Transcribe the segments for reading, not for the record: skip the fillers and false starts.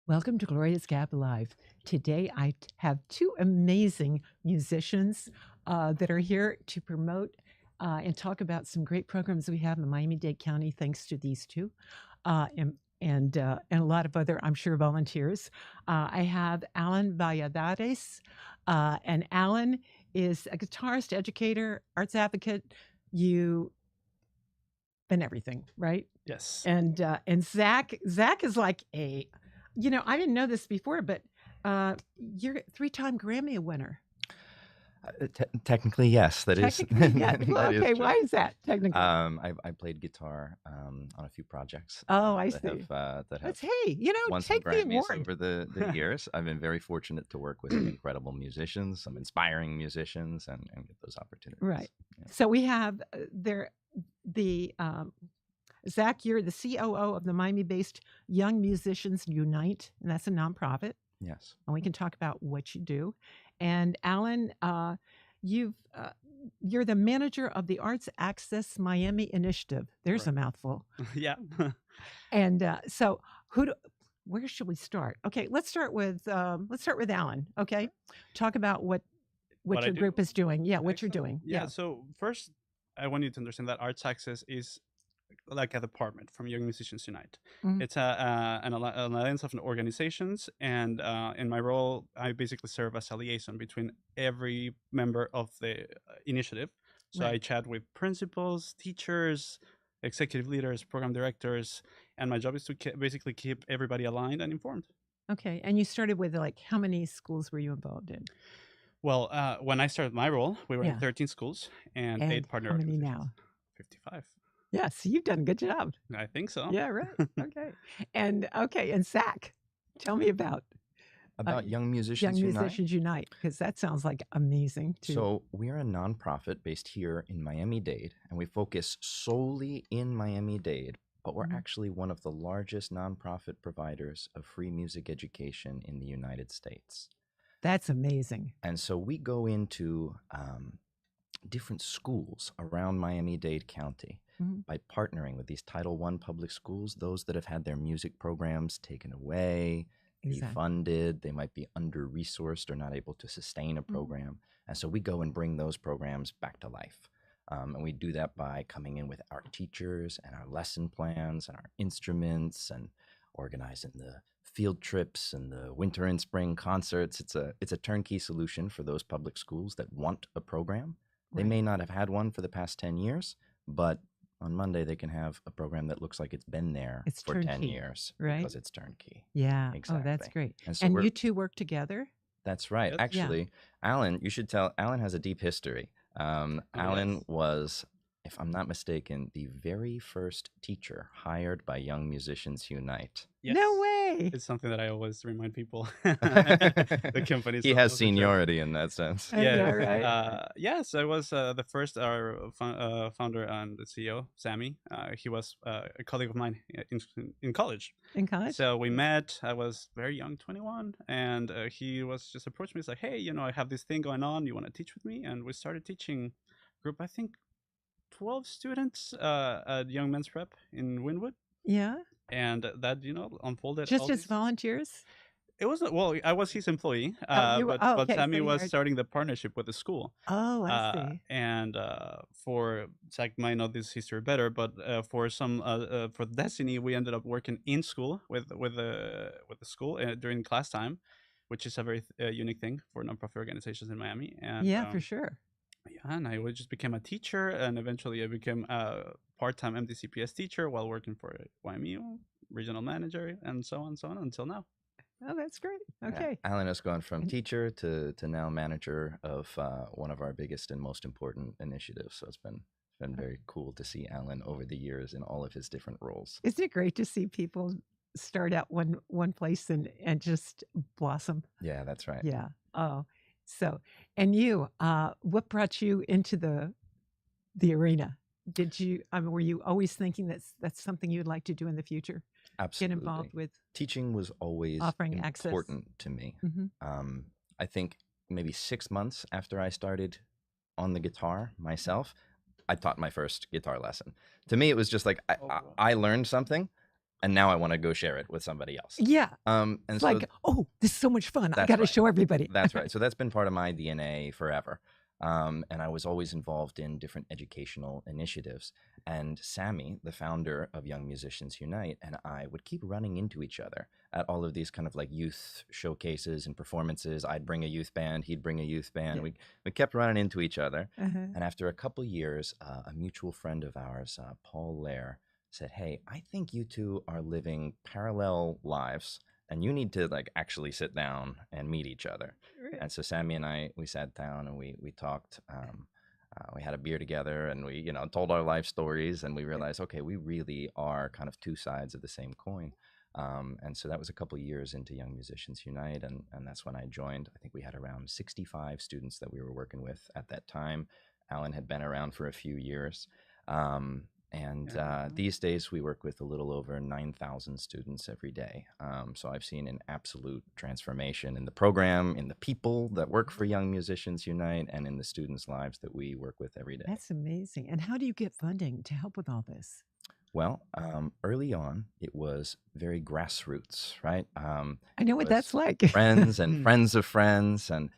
Welcome to Gloria's Gap Live. Today I have two amazing musicians that are here to promote and talk about some great programs we have in Miami-Dade County thanks to these two and a lot of other, I'm sure, volunteers. I have Alan Valladares, and Alan is a guitarist, educator, arts advocate. You've been everything, right? Yes. And Zach is like I didn't know this before, but you're a three-time Grammy winner. Technically, yes, that is. Technically, yeah. Well, that is okay, true. why is that technically? I played guitar on a few projects. Oh, I that see. Have, that have Hey, won take some the Grammys award. over the years. I've been very fortunate to work with some incredible musicians, some inspiring musicians, and get those opportunities. Right. Yeah. So we have Zach, you're the COO of the Miami-based Young Musicians Unite, and that's a nonprofit. Yes. And we can talk about what you do. And Alan, you're the manager of the Arts Access Miami Initiative. There's Right. a mouthful. Yeah. And so, where should we start? Okay, let's start with Alan. Okay, talk about what What I your do? group is doing. Yeah, what you're Excellent. doing. Yeah. So first, I want you to understand that Arts Access is like a department from Young Musicians Unite. Mhm. It's an alliance of organizations, and in my role, I basically serve as a liaison between every member of the initiative. So I Right. chat with principals, teachers, executive leaders, program directors, and my job is to basically keep everybody aligned and informed. Okay, and you started with how many schools were you involved in? Well, when I started my role, we were Yeah. in 13 schools and And 8 partner how many organizations. now? 55. Yeah, so you've done a good job. I think so. Yeah, right. Okay, and Zach, tell me about Young Musicians Young Unite. Musicians Unite, because that sounds like amazing too. So we're a nonprofit based here in Miami-Dade, and we focus solely in Miami-Dade, but we're Mhm. actually one of the largest nonprofit providers of free music education in the United States. That's amazing. And so we go into different schools around Miami-Dade County Mhm. by partnering with these Title I public schools, those that have had their music programs taken away, Exactly. defunded, they might be under-resourced or not able to sustain a program. And so we go and bring those programs back to life. And we do that by coming in with our teachers and our lesson plans and our instruments and organizing the field trips and the winter and spring concerts. It's a turnkey solution for those public schools that want a program. They Right. may not have had one for the past 10 years, but on Monday they can have a program that looks like it's been there It's for 10 turnkey, years right? because it's turnkey. Yeah. Exactly. Oh, that's great. And so And you two work together? That's right. Yes. Actually, Alan, you should tell, Alan has a deep history. Alan yes. was, if I'm not mistaken, the very first teacher hired by Young Musicians Unite. Yes. No way. It's something that I always remind people. The company. He has seniority in that sense. I know, right? Yes, I was the first founder and the CEO, Sammy. He was a colleague of mine in college. In college? So we met. I was very young, 21, and he was just approached me. He's like, "Hey, I have this thing going on. You want to teach with me?" And we started teaching group. I think 12 students at Young Men's Prep in Wynwood. Yeah. And that unfolded Just all as these- volunteers? It wasn't. Well, I was his employee, you were- but okay, Sammy so you was were- starting the partnership with the school. Oh, I see. And for Zach might know this history better, but for Destiny, we ended up working in school with the school during class time, which is a very unique thing for nonprofit organizations in Miami. And Yeah, for sure. yeah, and I just became a teacher, and eventually I became a part-time MDCPS teacher while working for YMU, regional manager, and so on until now. Oh, that's great. Yeah. Okay. Alan has gone from teacher to now manager of one of our biggest and most important initiatives. So it's been very cool to see Alan over the years in all of his different roles. Isn't it great to see people start out one place and just blossom? Yeah, that's right. Yeah. Oh, so, and you, what brought you into the arena? Were you always thinking that's something you'd like to do in the future? Absolutely. Get involved with Teaching was always offering access. important to me. Mhm. I think maybe 6 months after I started on the guitar myself, I taught my first guitar lesson. To me, it was just like I learned something. and now I want to go share it with somebody else. Yeah. And It's so like, oh, this is so much fun. I That's got to right. show everybody. That's right. So that's been part of my DNA forever. And I was always involved in different educational initiatives. And Sammy, the founder of Young Musicians Unite, and I would keep running into each other at all of these kind of like youth showcases and performances. I'd bring a youth band, he'd bring a youth band. Yeah. We kept running into each other. Uh-huh. And after a couple years, a mutual friend of ours, Paul Lair, said, "Hey, I think you two are living parallel lives, and you need to like actually sit down and meet each other." Right. And so Sammy and I, we sat down and we talked. We had a beer together, and we told our life stories, and we realized, okay, we really are kind of two sides of the same coin. And so that was a couple years into Young Musicians Unite, and that's when I joined. I think we had around 65 students that we were working with at that time. Alan had been around for a few years. These days we work with a little over 9,000 students every day. So I've seen an absolute transformation in the program, in the people that work for Young Musicians Unite, and in the students' lives that we work with every day. That's amazing. And how do you get funding to help with all this? Well, early on, it was very grassroots, right? I know what was that's like. Friends and friends of friends. And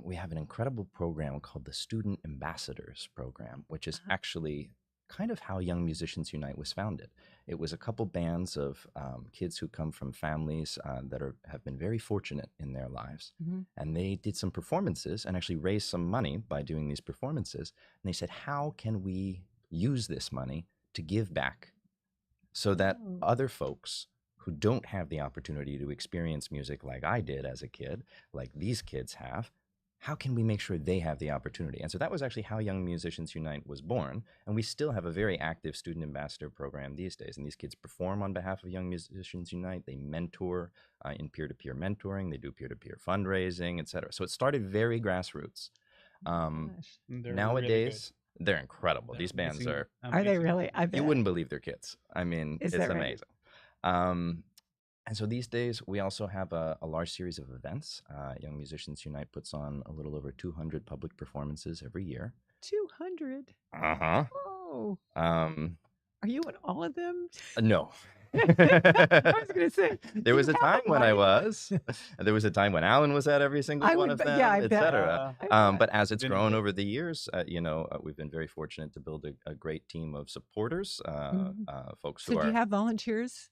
we have an incredible program called the Student Ambassadors Program, which is actually kind of how Young Musicians Unite was founded. It was a couple bands of kids who come from families that have been very fortunate in their lives. Mm-hmm. And they did some performances and actually raised some money by doing these performances. And they said, how can we use this money to give back so that other folks who don't have the opportunity to experience music like I did as a kid, like these kids have, how can we make sure they have the opportunity? And so that was actually how Young Musicians Unite was born. And we still have a very active student ambassador program these days. And these kids perform on behalf of Young Musicians Unite. They mentor in peer-to-peer mentoring. They do peer-to-peer fundraising, et cetera. So it started very grassroots. Nowadays, they're incredible. These bands are they really? I bet. You wouldn't believe they're kids. I mean, Is it's that right? amazing. And so these days, we also have a large series of events. Young Musicians Unite puts on a little over 200 public performances every year. 200? Uh-huh. Oh. Are you in all of them? No. I was going to say. There was a time when I was. There was a time when Alan was at every single one of them, et cetera. But as it's grown over the years, we've been very fortunate to build a great team of supporters, folks who So do you have volunteers?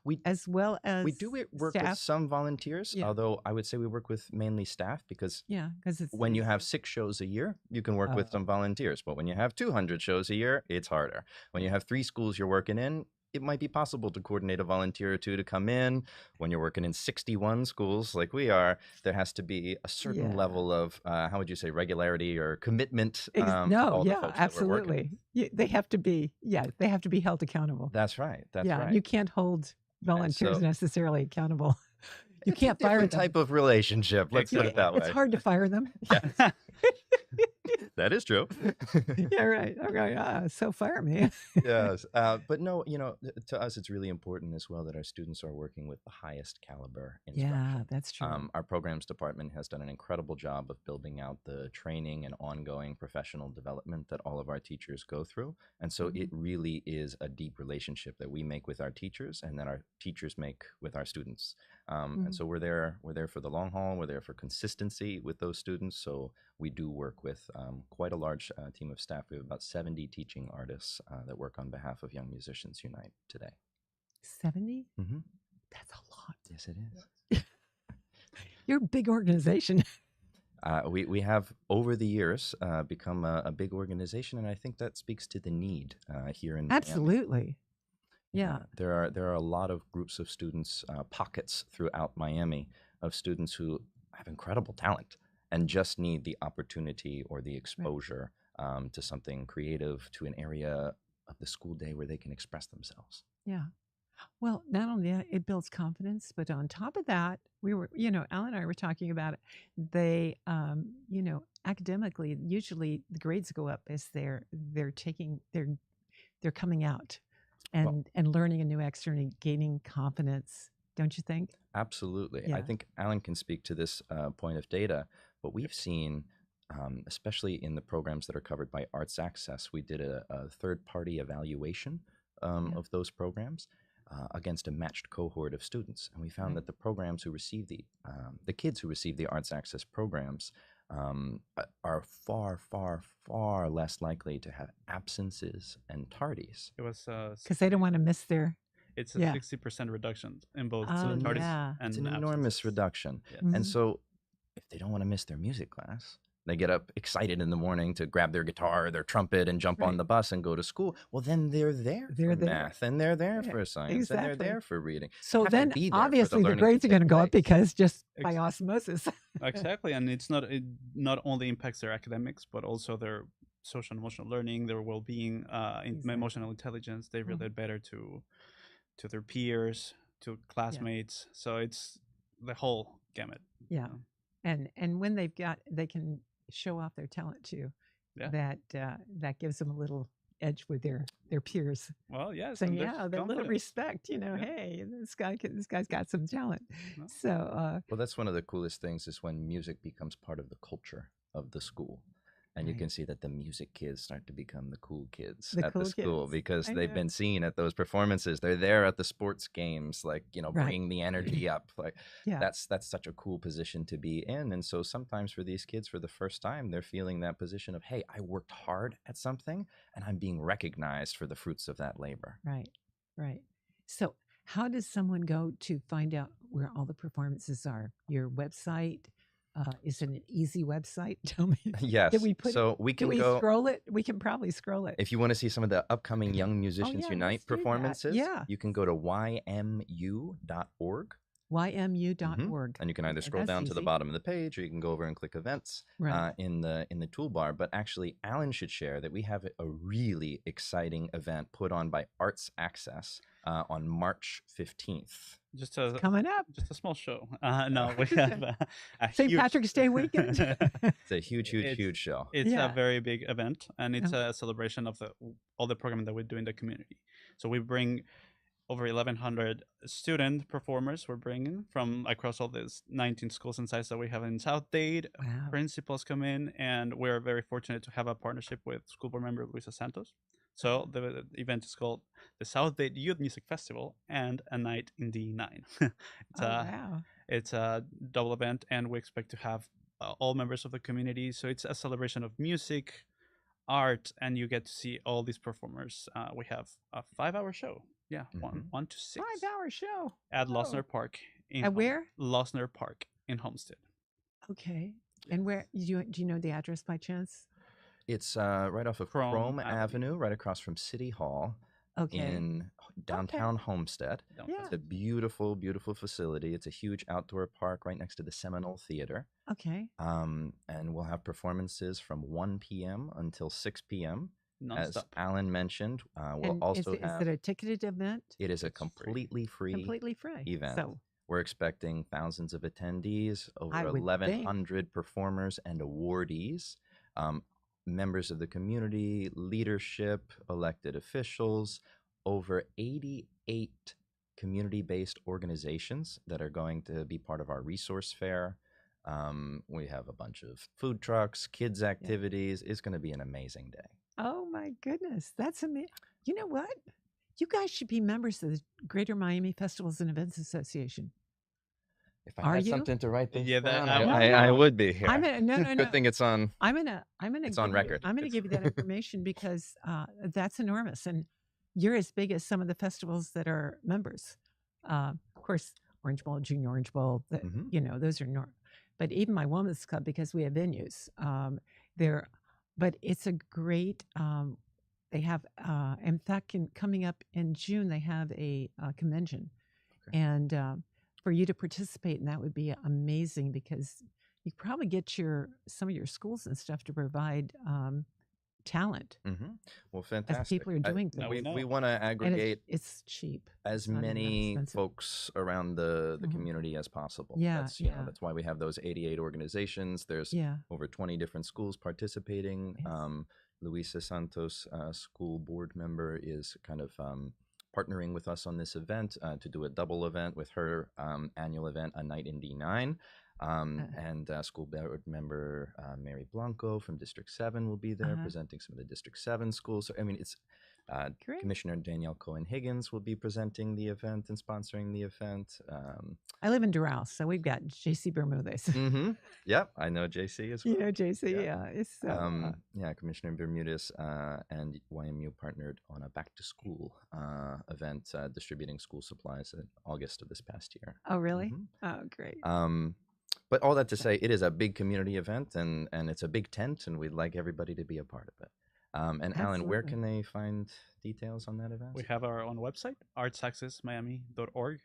We do work staff? with some volunteers, although I would say we work with mainly staff because when you have 6 shows a year, you can work with some volunteers. But when you have 200 shows a year, it's harder. When you have 3 schools you're working in, it might be possible to coordinate a volunteer or two to come in. When you're working in 61 schools like we are, there has to be a certain level of, how would you say, regularity or commitment. Absolutely. They have to be held accountable. That's right. That's right. You can't hold volunteers necessarily accountable. You can't fire them. It's a different type of relationship. Let's put it that way. It's hard to fire them. Yes. That is true. Yeah, right. Okay, so fire me. Yes. But no, to us, it's really important as well that our students are working with the highest caliber instruction. Yeah, that's true. Our programs department has done an incredible job of building out the training and ongoing professional development that all of our teachers go through. And so it really is a deep relationship that we make with our teachers and that our teachers make with our students. And so we're there for the long haul. We're there for consistency with those students. So we do work with quite a large team of staff. We have about 70 teaching artists that work on behalf of Young Musicians Unite today. 70? Mm-hmm. That's a lot. Yes, it is. You're a big organization. We have, over the years, become a big organization, and I think that speaks to the need here in Miami. Absolutely. Yeah. There are a lot of groups of students, pockets throughout Miami of students who have incredible talent and just need the opportunity or the exposure to something creative, to an area of the school day where they can express themselves. Yeah. Well, not only that, it builds confidence, but on top of that, Alan and I were talking about it. They, academically, usually the grades go up as they're coming out and learning a new external, gaining confidence. Don't you think? Absolutely. Yeah. I think Alan can speak to this point of data, but we've seen, especially in the programs that are covered by Arts Access, we did a third-party evaluation of those programs. against a matched cohort of students, and we found Right. that the programs who receive the kids who receive the arts access programs are far less likely to have absences and tardies. It was Because they don't want to miss their. it's a Yeah. 60% reduction in both Oh, tardies yeah. and It's an enormous absences. reduction. Yes. Mhm. And so if they don't want to miss their music class, they get up excited in the morning to grab their guitar or their trumpet and jump on Right. the bus and go to school. Well, then they're there They're for there. math, and they're there Yeah, for science, and they're exactly. there for reading. So Have to then, be there for the obviously, the learning to grades are take going to go up place. because just by Ex- osmosis. Exactly, and it not only impacts their academics but also their social and emotional learning, their well-being, Exactly. emotional intelligence. They Mhm. relate better to their peers, to classmates. So it's the whole gamut. Yeah. you know. And when they can show off their talent too. Yeah. That gives them a little edge with their peers, Well, yes, saying, and there's yeah, the little confidence. respect, Yeah. hey, this guy's got some talent. No. So Well, that's one of the coolest things is when music becomes part of the culture of the school. And you Right. can see that the music kids start to become the cool kids The at cool the school kids. because I they've know. been seen at those performances. They're there at the sports games, like, Right. bringing the energy up. Like Yeah. that's such a cool position to be in. And so sometimes for these kids, for the first time, they're feeling that position of, hey, I worked hard at something and I'm being recognized for the fruits of that labor. Right. Right. So how does someone go to find out where all the performances are? Your website? Is it an easy website? Tell me. Yes. Did we put So we Can can we go. scroll it? We can probably scroll it. If you want to see some of the upcoming Young Oh Musicians yeah, Unite let's do that. performances, Yeah. you can go to ymu.org. YMU.org. And you can either Okay, scroll that's down to the easy. bottom of the page, or you can go over and click events Right. in the toolbar. But actually, Alan should share that we have a really exciting event put on by Arts Access on March 15th. Just a Coming up. just a small show. No, we have a St. huge Patrick's Day weekend. It's a huge It's- show. It's Yeah. a very big event, and it's Oh. a celebration of all the programming that we do in the community. So we bring over 1,100 student performers. We're bringing from across all these 19 schools and sites that we have in South Dade. Wow. Principals come in, and we're very fortunate to have a partnership with school board member Luisa Santos. So the event is called the South Dade Youth Music Festival and a Night in D9. Oh, wow. It's a double event, and we expect to have all members of the community. So it's a celebration of music, art, and you get to see all these performers. We have a 5-hour show. Yeah, one to 6 5-hour show. at Oh. Losner Park. At where? Losner Park in Homestead. Okay. And where do you know the address by chance? It's right off of Chrome Chrome Avenue. Avenue, right across from City Hall Okay. in downtown Homestead. Downtown. It's a beautiful, beautiful facility. It's a huge outdoor park right next to the Seminole Theater. Okay. And we'll have performances from 1 p.m. until 6 p.m. As Nonstop. Alan mentioned, we'll And also is have. it a ticketed event? It is a It's free. completely free. Completely free. event. So We're expecting thousands of attendees, over I would think. 1,100 performers and awardees, members of the community, leadership, elected officials, over 88 community-based organizations that are going to be part of our resource fair. We have a bunch of food trucks, kids activities. It's going to be an amazing day. Oh my goodness, that's amazing. You know what? You guys should be members of the Greater Miami Festivals and Events Association. If I Are had you? something to write things Yeah, that- down, I- I would be here. I'm gonna, no. Good thing it's on. I'm gonna It's on record. I'm gonna give you that information because that's enormous, and you're as big as some of the festivals that are members. Of course, Orange Bowl, Junior Orange Bowl, Mhm. you know, those are but even my women's club, because we have venues, but it's a great. They have, in fact, coming up in June, they have a convention, Okay. and for you to participate in that would be amazing because you probably get some of your schools and stuff to provide talent Well, as fantastic. people are doing things. Now We know. want to And aggregate it's cheap. as It's not even that many expensive. folks around the Mhm. community as possible. Yeah, That's, yeah. that's why we have those 88 organizations. There's Yeah. over 20 different schools participating. Yes. Luisa Santos, school board member, is kind of partnering with us on this event to do a double event with her annual event, A Night in D9. And school board member Mary Blanco from District 7 will be there presenting some of the District 7 schools. So, I mean, Great. Commissioner Danielle Cohen-Higgins will be presenting the event and sponsoring the event. I live in Doral, so we've got JC Bermudez. Yep, I know JC as well. You know JC, Yeah. It's Yeah, Commissioner Bermudez and YMU partnered on a back-to-school event distributing school supplies in August of this past year. oh, really? Oh, great. But all that to say, it is a big community event, and it's a big tent, and we'd like everybody to be a part of it. And Alan, where Absolutely. can they find details on that event? We have our own website, artsaccessmiami.org.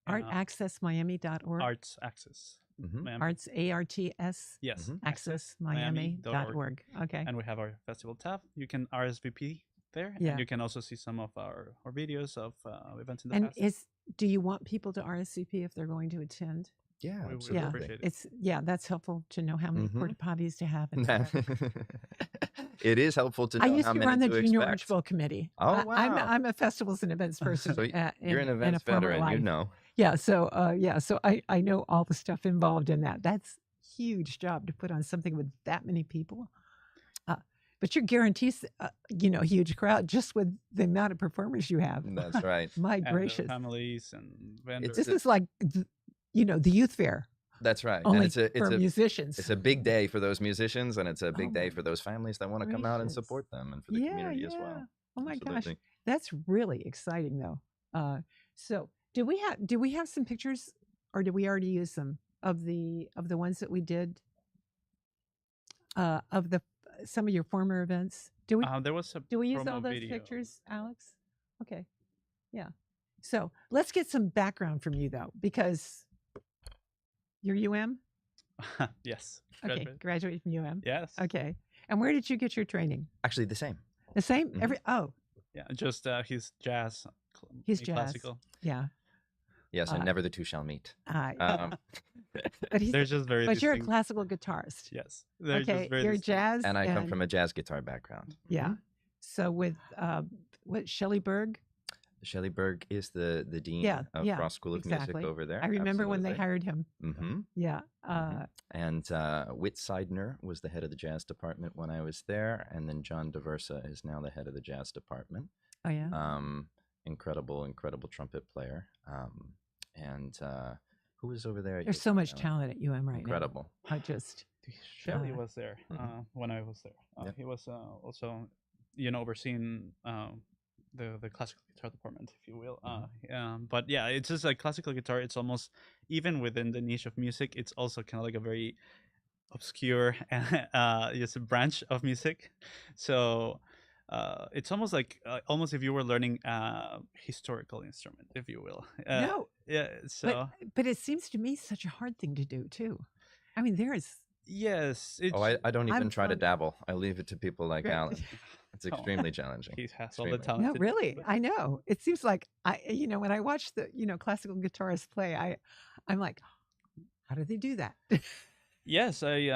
Artaccessmiami.org. Arts Access. Miami. Arts, ARTS, Yes. accessmiami.org. Okay. And we have our festival tab. You can RSVP there. Yeah. And you can also see some of our videos of events in the And past. do you want people to RSVP if they're going to attend? Yeah, We would absolutely. appreciate it. That's helpful to know how many porta potties to have. It is helpful to know I used how to many run the to Junior expect. Archbowl Committee. Oh, wow. I'm a festivals and events person. So you're an in events a former veteran, life. you know. Yeah, so I know all the stuff involved in that. That's a huge job to put on something with that many people. But you're guaranteed, a huge crowd just with the amount of performers you have. That's right. My And gracious, families and vendors. this is like the youth fair That's right. only And for musicians. it's a big day for those musicians, and it's a big Oh day my for those families that want to come out and gracious. support them, and for the community as well. Oh my gosh, Absolutely. that's really exciting though. So do we have some pictures, or did we already use them of the ones that we did? Of some of your former events. Do we use all those video. pictures, Alex? Okay, yeah. So let's get some background from you though, because you're UM. Yes. Okay, graduated from UM. Yes. Okay, and where did you get your training? Actually, the same. The same Mhm. Yeah, just he's jazz. He's me jazz. classical. Yeah. Yes, and never the two shall meet. But They're just very. but you're a distinct. classical guitarist. Yes. They're Okay, just very you're distinct. jazz, And I come from a jazz guitar background. yeah. So with what Shelley Berg? Shelley Berg is the dean Yeah, of yeah, Frost School of exactly. Music over there. I remember when they Absolutely. hired him. Mm-hmm. Yeah. And Whit Seidner was the head of the jazz department when I was there, and then John DeVersa is now the head of the jazz department. Oh yeah. Incredible trumpet player. And who was over there? There's so much talent at UM right Incredible. now. I just Shelley was there when I was there. Yep. He was also, overseeing the classical guitar department, if you will. But yeah, it's just like classical guitar. It's almost, even within the niche of music, it's also kind of like a very obscure just a branch of music. So it's almost like almost if you were learning a historical instrument, if you will. no. Yeah. So But it seems to me such a hard thing to do too. I mean, there is. yes. Oh, I don't even I'm try to from- dabble. I leave it to people like Great. Alan. It's Come on. extremely challenging. He has all the Extremely. talent. No, really. I know. It seems like when I watch the classical guitarists play, I'm like, how do they do that? Yes, I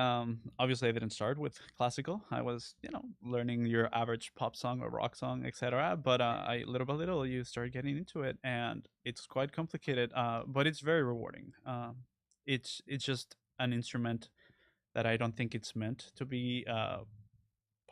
obviously I didn't start with classical. I was, learning your average pop song or rock song, etc. But I little by little you start getting into it, and it's quite complicated. But it's very rewarding. It's just an instrument that I don't think it's meant to be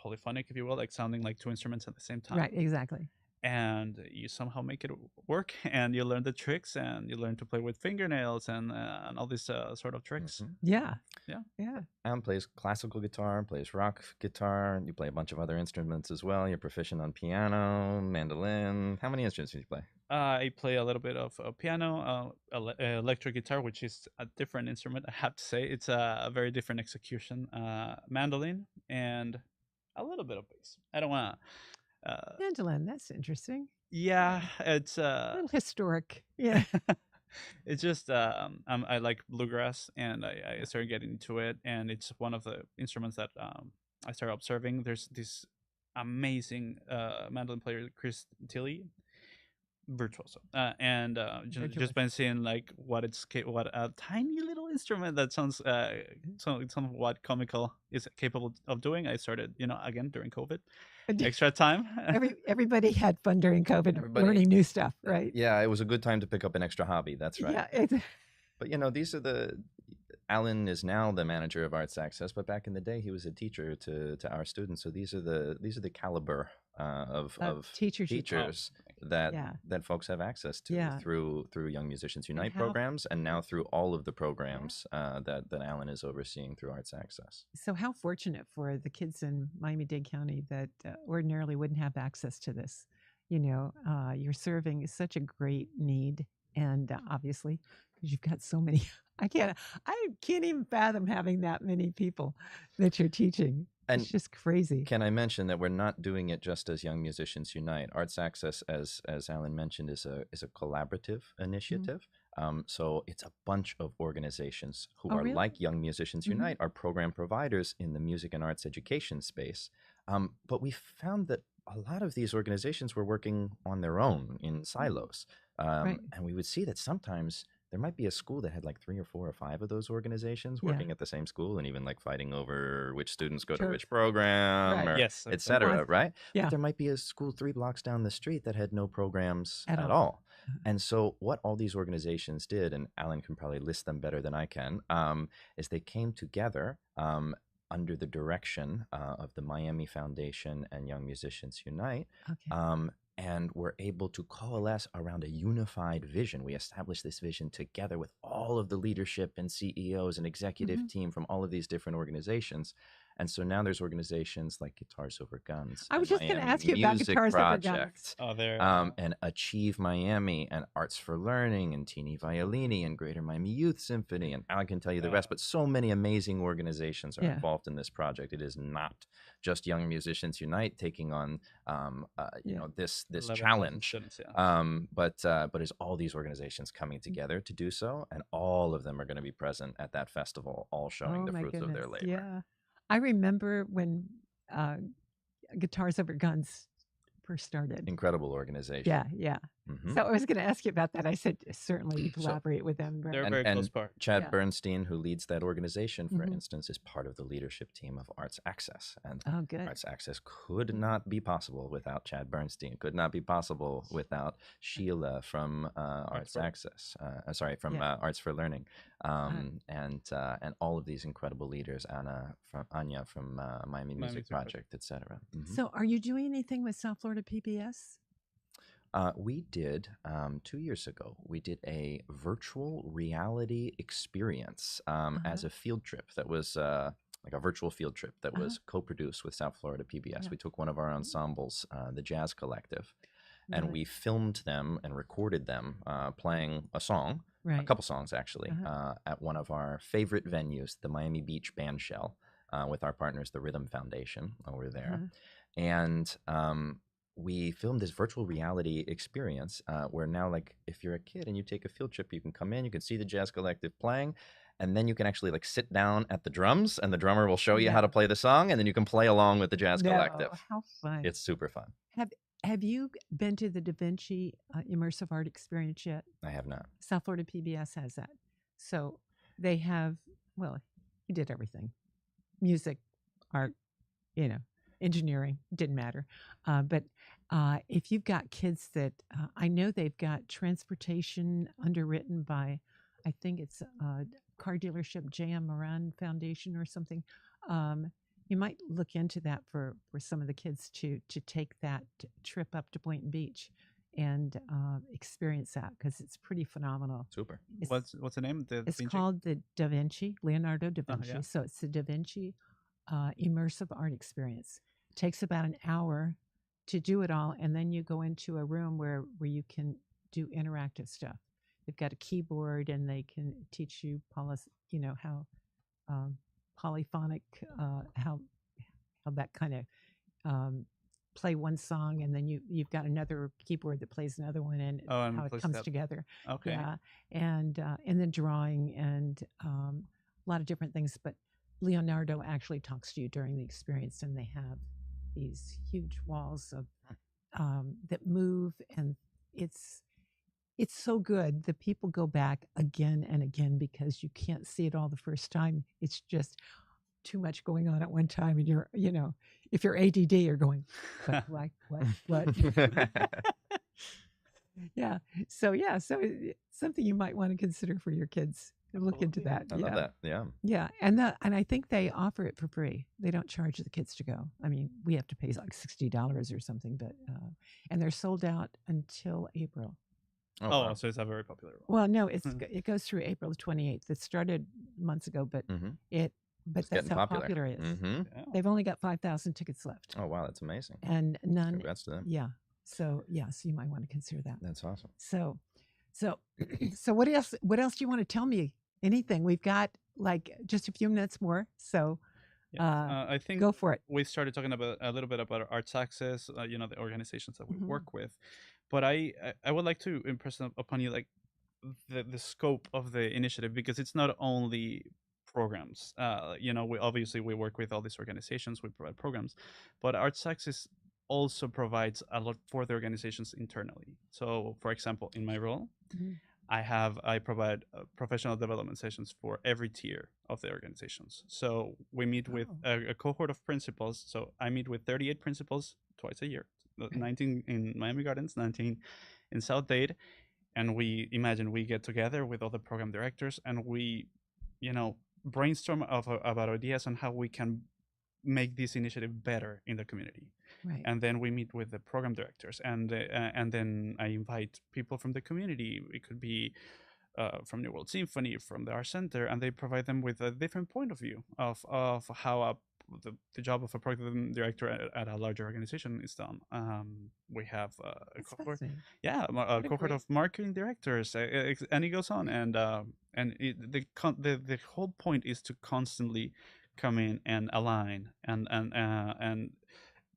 polyphonic, if you will, like sounding like two instruments at the same time. Right. Exactly. And you somehow make it work, and you learn the tricks, and you learn to play with fingernails and all these sort of tricks. Mhm. Yeah. Yeah. Yeah. Alan plays classical guitar, plays rock guitar. You play a bunch of other instruments as well. You're proficient on piano, mandolin. How many instruments do you play? I play a little bit of piano, electric guitar, which is a different instrument. I have to say, it's a very different execution. Mandolin and a little bit of bass. I don't want to. Mandolin. That's interesting. Yeah, it's A little historic. Yeah. it's just I like bluegrass, and I started getting into it, and it's one of the instruments that I started observing. There's this amazing mandolin player, Chris Tilley, virtuoso, and just been seeing like what a tiny little instrument that sounds somewhat comical is capable of doing. I started, again during COVID, extra time. Everybody had fun during COVID, Everybody- learning new stuff, right? Yeah, it was a good time to pick up an extra hobby. That's right. Yeah. But these are Alan is now the manager of Arts Access, but back in the day he was a teacher to our students. So these are the caliber of teachers. teachers Oh, that Yeah. that folks have access to Yeah. through Young Musicians Unite how programs, and now through all of the programs that Alan is overseeing through Arts Access. So how fortunate for the kids in Miami-Dade County that ordinarily wouldn't have access to this. You're serving such a great need, and obviously, because you've got so many. I can't even fathom having that many people that you're teaching. And It's just crazy. can I mention that we're not doing it just as Young Musicians Unite? Arts Access, as Alan mentioned, is a collaborative initiative. So it's a bunch of organizations who Oh, are really? like Young Musicians Mhm. Unite, are program providers in the music and arts education space. But we found that a lot of these organizations were working on their own in silos. Right. And we would see that sometimes there might be a school that had like 3 or 4 or 5 of those organizations Yeah. working at the same school, and even like fighting over which students go to Sure. which program, Right. or yes, et exactly. cetera, Well, right? yeah. But there might be a school 3 blocks down the street that had no programs At at all. all. And so what all these organizations did, and Alan can probably list them better than I can, is they came together under the direction of the Miami Foundation and Young Musicians Unite, Okay. and were able to coalesce around a unified vision. We established this vision together with all of the leadership and CEOs and executive team from all of these different organizations. And so now there's organizations like Guitars Over Guns, I was and just going to Miami ask you about Music Guitars Over Guns. Project, Oh, there. and Achieve Miami, and Arts for Learning, and Teeny Violini, and Greater Miami Youth Symphony, and Alan can tell you the rest. But so many amazing organizations are Yeah. involved in this project. It is not just Young Musicians Unite taking on this 11,000 challenge, students, yeah. but it's all these organizations coming together to do so, and all of them are going to be present at that festival, all showing Oh the my fruits of their goodness. labor. Yeah. I remember when Guitars Over Guns first started. Incredible organization. Yeah, yeah. Mhm. So I was going to ask you about that. I said certainly you So- collaborate with them. They're a And- very close and part. Chad Yeah. Bernstein, who leads that organization, for Mhm. instance, is part of the leadership team of Arts Access. And Oh, good. Arts Access could not be possible without Chad Bernstein, could not be possible without Sheila from Arts for- Access, from Yeah. Arts for Learning, and all of these incredible leaders, Anya from Miami Music Music Project, etc. So are you doing anything with South Florida PBS? We did 2 years ago. We did a virtual reality experience as a field trip that was like a virtual field trip that was co-produced with South Florida PBS. Yeah. We took one of our ensembles, the Jazz Collective, and Really? we filmed them and recorded them playing a song, Right. a couple songs actually, at one of our favorite venues, the Miami Beach Band Shell, with our partners, the Rhythm Foundation, over there. And we filmed this virtual reality experience where now, like, if you're a kid and you take a field trip, you can come in, you can see the Jazz Collective playing, and then you can actually like sit down at the drums, and the drummer will show you how to play the song, and then you can play along with the Jazz Collective. How fun. It's super fun. Have you been to the Da Vinci Immersive Art Experience yet? I have not. South Florida PBS has that. So they have, well, you did everything. Music, art, engineering, didn't matter. But if you've got kids that, I know they've got transportation underwritten by, I think it's car dealership J.M. Moran Foundation or something. You might look into that for some of the kids to take that trip up to Boynton Beach and experience that, because it's pretty phenomenal. Super. What's the name? It's called the Da Vinci, Leonardo da Vinci. yeah. So it's the Da Vinci Immersive Art Experience. It takes about an hour to do it all, and then you go into a room where you can do interactive stuff. They've got a keyboard, and they can teach you how polyphonic, how that kind of play one song, and then you've got another keyboard that plays another one, and and how it plays comes that. together. Okay. Yeah, and then drawing and a lot of different things. But Leonardo actually talks to you during the experience, and they have these huge walls of that move, and it's so good. The people go back again and again because you can't see it all the first time. It's just too much going on at one time, and you're, if you're ADD, you're going, what? Yeah. So it's something you might want to consider for your kids. look into that. I love that. Yeah. Yeah, and I think they offer it for free. They don't charge the kids to go. I mean, we have to pay like $60 or something, but and they're sold out until April. Oh, Oh, wow. so it's a very popular one. Well, no, it goes through April the 28th. It started months ago, but Mhm. it's It's that's getting how popular. popular it is. Mhm. Yeah. They've only got 5,000 tickets left, Oh, wow, that's amazing. and none. Congrats to them. Yeah, so you might want to consider that. That's awesome. So, so what else? What else do you want to tell me? Anything? We've got like just a few minutes more, so Yeah. I think go for it. we started talking about a little bit about Arts Access, the organizations that we Mhm. work with, but I would like to impress upon you like the scope of the initiative, because it's not only programs. We work with all these organizations, we provide programs, but Arts Access also provides a lot for the organizations internally. So, for example, in my role, Mhm. I provide professional development sessions for every tier of the organizations. So we meet with Oh. a cohort of principals. So I meet with 38 principals twice a year, 19 in Miami Gardens, 19 in South Dade. And we get together with all the program directors, and we, brainstorm about ideas on how we can make this initiative better in the community. Right. And then we meet with the program directors, and then I invite people from the community. It could be from New World Symphony, from the Art Center, and they provide them with a different point of view of how the job of a program director at a larger organization is done. We have a That's cohort, fascinating. a What a cohort great- of marketing directors, and it goes on. And the whole point is to constantly come in and align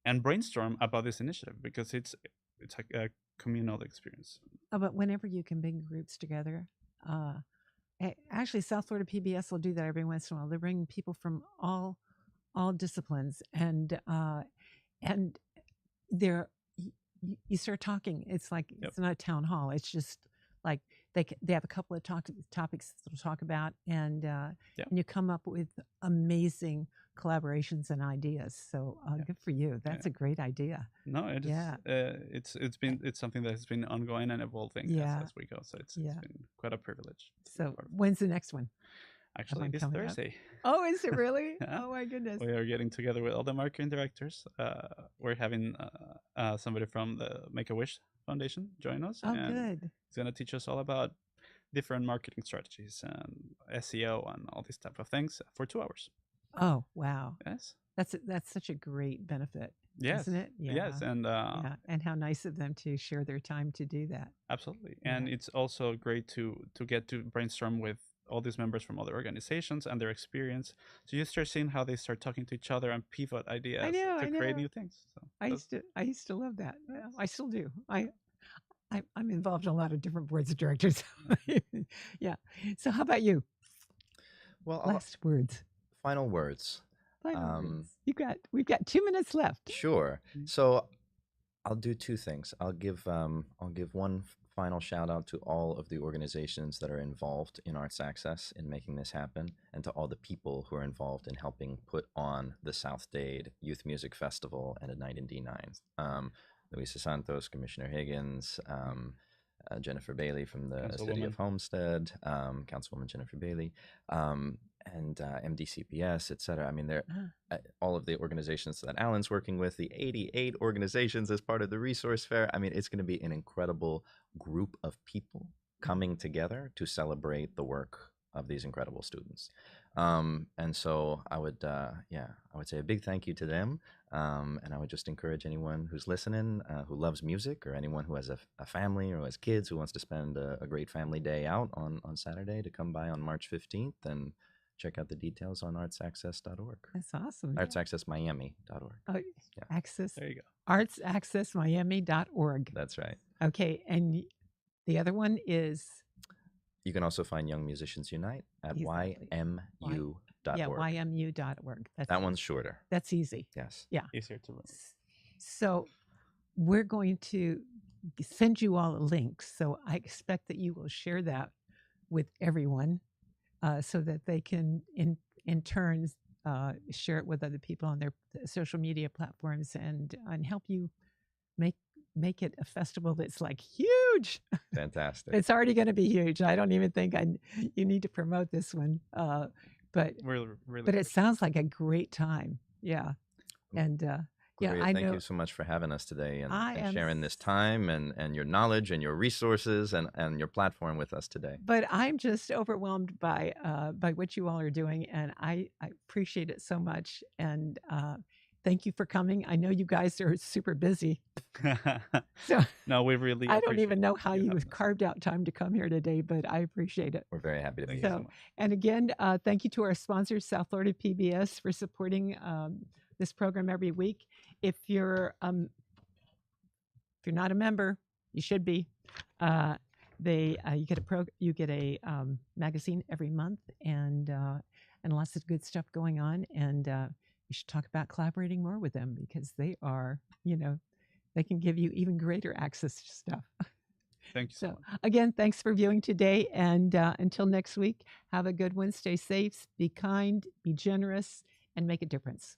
and brainstorm about this initiative, because it's a communal experience. But whenever you can bring groups together, actually, South Florida PBS will do that every once in a while. They bring people from all disciplines, and they're you start talking. It's like Yep. it's not a town hall. It's just like they have a couple of topics to talk about, and you come up with amazing collaborations and ideas. So good for you. That's a great idea. No, it is. Yeah. It's something that has been ongoing and evolving as we go. So it's been quite a privilege. So when's the next one? Actually, this coming up? Thursday. Oh, is it really? Yeah. Oh my goodness. We are getting together with all the marketing directors. We're having somebody from the Make-A-Wish Foundation join us. Oh, and good. He's going to teach us all about different marketing strategies and SEO and all these type of things for 2 hours. Oh, wow. Yes. That's such a great benefit, Yes. isn't it? Yeah. Yes. And And how nice of them to share their time to do that. absolutely. Yeah. And it's also great to get to brainstorm with all these members from other organizations and their experience. So you start seeing how they start talking to each other and pivot ideas to create new things. So I used to love that. Yeah, I still do. I'm involved in a lot of different boards of directors. Yeah. So how about you? Well, Last words. final words. Final words. We've got 2 minutes left. Sure. So I'll do two things. I'll give one final shout out to all of the organizations that are involved in Arts Access in making this happen, and to all the people who are involved in helping put on the South Dade Youth Music Festival and A Night in D9. Luisa Santos, Commissioner Higgins, Jennifer Bailey from the City of Homestead, Councilwoman Jennifer Bailey, and MDCPS, et cetera. I mean, they're all of the organizations that Alan's working with, the 88 organizations as part of the resource fair. I mean, it's going to be an incredible group of people coming together to celebrate the work of these incredible students. And so I would say a big thank you to them. And I would just encourage anyone who's listening, who loves music, or anyone who has a family or has kids who wants to spend a great family day out on Saturday, to come by on March 15th and check out the details on artsaccess.org. That's awesome. Artsaccessmiami.org. Oh, Yeah. Access. there you go. Artsaccessmiami.org. That's right. Okay. And the other one is You can also find Young Musicians Unite at Exactly. ymu.org. ymu.org. That one's shorter. That's easy. Yes. Yeah. Easier to remember. So we're going to send you all a link. So I expect that you will share that with everyone, so that they can in turn share it with other people on their social media platforms, and help you make make it a festival that's like huge. Fantastic. It's already going to be huge. I don't even think you need to promote this one. But Really, really. but it appreciate sounds like a great time. Yeah. And yeah, Gloria, I thank know you so much for having us today I and am sharing this time and your knowledge and your resources and your platform with us today. but I'm just overwhelmed by what you all are doing, and I appreciate it so much. And thank you for coming. I know you guys are super busy, it. so No, we really I don't appreciate even know how you you having us. carved out time to come here today, but I appreciate it. We're very happy to be Thank here. you so So, much. and again, thank you to our sponsors, South Florida PBS, for supporting this program every week. If you're not a member, you should be. You get a magazine every month, and lots of good stuff going on. And you should talk about collaborating more with them, because they are, they can give you even greater access to stuff. Thank you so So much. again, thanks for viewing today, and until next week, have a good one. Stay safe, be kind, be generous, and make a difference.